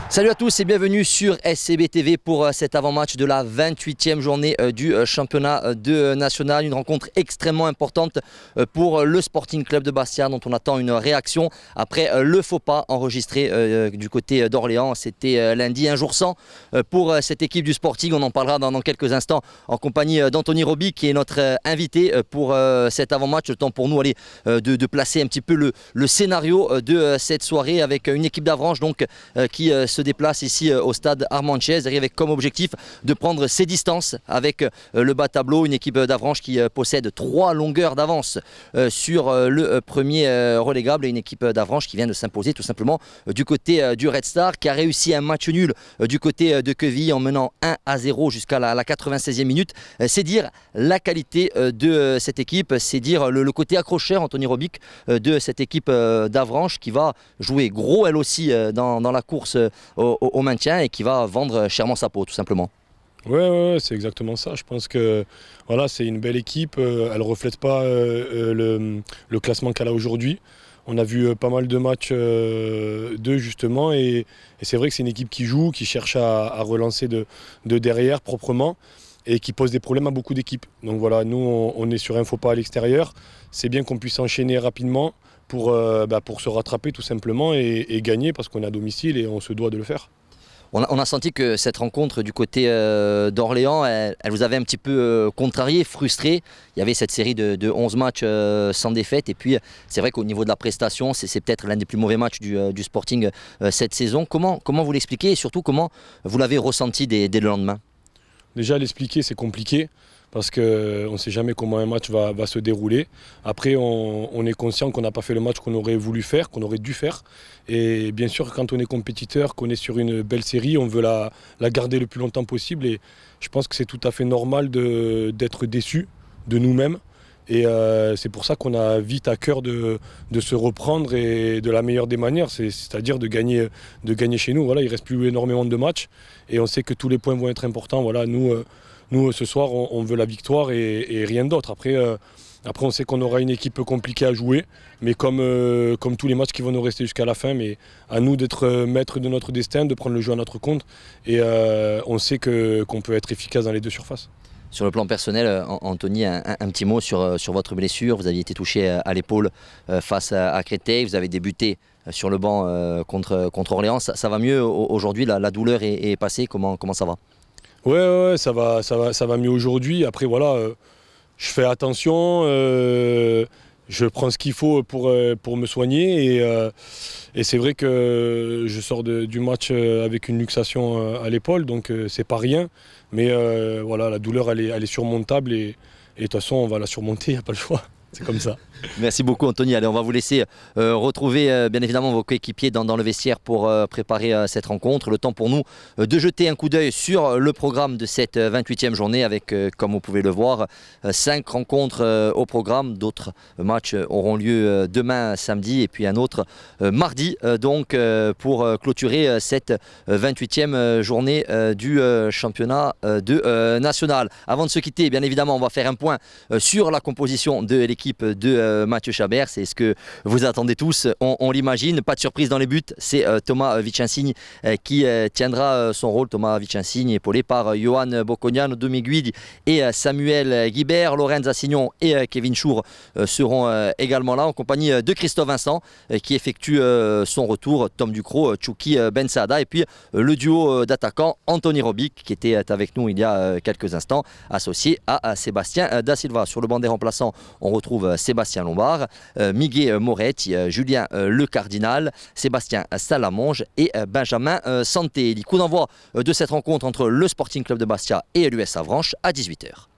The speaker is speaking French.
Salut à tous et bienvenue sur SCB TV pour cet avant-match de la 28e journée du championnat de national. Une rencontre extrêmement importante pour le Sporting Club de Bastia dont on attend une réaction après le faux pas enregistré du côté d'Orléans. C'était lundi, un jour sans pour cette équipe du Sporting. On en parlera dans quelques instants en compagnie d'Anthony Robic qui est notre invité pour cet avant-match. Le temps pour nous de placer un petit peu le scénario de cette soirée avec une équipe d'Avranches donc qui se déplace ici au stade Armand Chiez avec comme objectif de prendre ses distances avec le bas tableau, une équipe d'Avranches qui possède 3 longueurs d'avance sur le premier relégable et une équipe d'Avranches qui vient de s'imposer tout simplement du côté du Red Star qui a réussi un match nul du côté de Quevilly en menant 1-0 jusqu'à la 96e minute. C'est dire la qualité de cette équipe, c'est dire le côté accrocheur, Anthony Robic, de cette équipe d'Avranches qui va jouer gros elle aussi dans la course au maintien et qui va vendre chèrement sa peau tout simplement. Ouais, c'est exactement ça. Je pense que voilà, c'est une belle équipe. Elle ne reflète pas le classement qu'elle a aujourd'hui. On a vu pas mal de matchs d'eux justement et c'est vrai que c'est une équipe qui joue, qui cherche à relancer de derrière proprement et qui pose des problèmes à beaucoup d'équipes. Donc voilà, nous on est sur un faux pas à l'extérieur. C'est bien qu'on puisse enchaîner rapidement pour se rattraper tout simplement et gagner parce qu'on est à domicile et on se doit de le faire. On a senti que cette rencontre du côté d'Orléans, elle vous avait un petit peu contrarié, frustré. Il y avait cette série de 11 matchs sans défaite. Et puis, c'est vrai qu'au niveau de la prestation, c'est peut-être l'un des plus mauvais matchs du Sporting cette saison. Comment vous l'expliquez et surtout comment vous l'avez ressenti dès le lendemain? Déjà, l'expliquer, c'est compliqué parce qu'on ne sait jamais comment un match va se dérouler. Après, on est conscient qu'on n'a pas fait le match qu'on aurait voulu faire, qu'on aurait dû faire. Et bien sûr, quand on est compétiteur, qu'on est sur une belle série, on veut la garder le plus longtemps possible. Et je pense que c'est tout à fait normal d'être déçu de nous-mêmes. Et c'est pour ça qu'on a vite à cœur de se reprendre et de la meilleure des manières, c'est-à-dire de gagner chez nous. Voilà, il ne reste plus énormément de matchs et on sait que tous les points vont être importants. Voilà, nous ce soir, on veut la victoire et rien d'autre. Après, on sait qu'on aura une équipe compliquée à jouer, mais comme tous les matchs qui vont nous rester jusqu'à la fin, mais à nous d'être maîtres de notre destin, de prendre le jeu à notre compte. Et on sait qu'on peut être efficace dans les deux surfaces. Sur le plan personnel, Anthony, un petit mot sur votre blessure. Vous aviez été touché à l'épaule face à Créteil. Vous avez débuté sur le banc contre Orléans. Ça va mieux aujourd'hui, la douleur est passée. Comment ça va? Ouais, ça va mieux aujourd'hui. Après, voilà, je fais attention. Je prends ce qu'il faut pour me soigner et c'est vrai que je sors du match avec une luxation à l'épaule, donc c'est pas rien. Mais voilà, la douleur elle est surmontable et de toute façon on va la surmonter, il n'y a pas le choix. C'est comme ça. Merci beaucoup Anthony. Allez, on va vous laisser retrouver bien évidemment vos coéquipiers dans le vestiaire pour préparer cette rencontre. Le temps pour nous de jeter un coup d'œil sur le programme de cette 28e journée avec, comme vous pouvez le voir, 5 rencontres au programme. D'autres matchs auront lieu demain samedi et puis un autre mardi donc pour clôturer cette 28e journée du championnat de national. Avant de se quitter, bien évidemment, on va faire un point sur la composition de l'équipe de Mathieu Chabert. C'est ce que vous attendez tous, on l'imagine. Pas de surprise dans les buts, c'est Thomas Vicensigne qui tiendra son rôle. Thomas Vicensigne épaulé par Johan Bocconiano, Domi Guidi et Samuel Guibert. Lorenz Assignon et Kevin Chour seront également là en compagnie de Christophe Vincent qui effectue son retour, Tom Ducrot, Chouki Ben Saada et puis le duo d'attaquants Anthony Robic qui était avec nous il y a quelques instants, associé à Sébastien Da Silva. Sur le banc des remplaçants, on retrouve Sébastien Lombard, Miguel Moretti, Julien Le Cardinal, Sébastien Salamonge et Benjamin Santé. Coup d'envoi de cette rencontre entre le Sporting Club de Bastia et l'US Avranches à 18 h.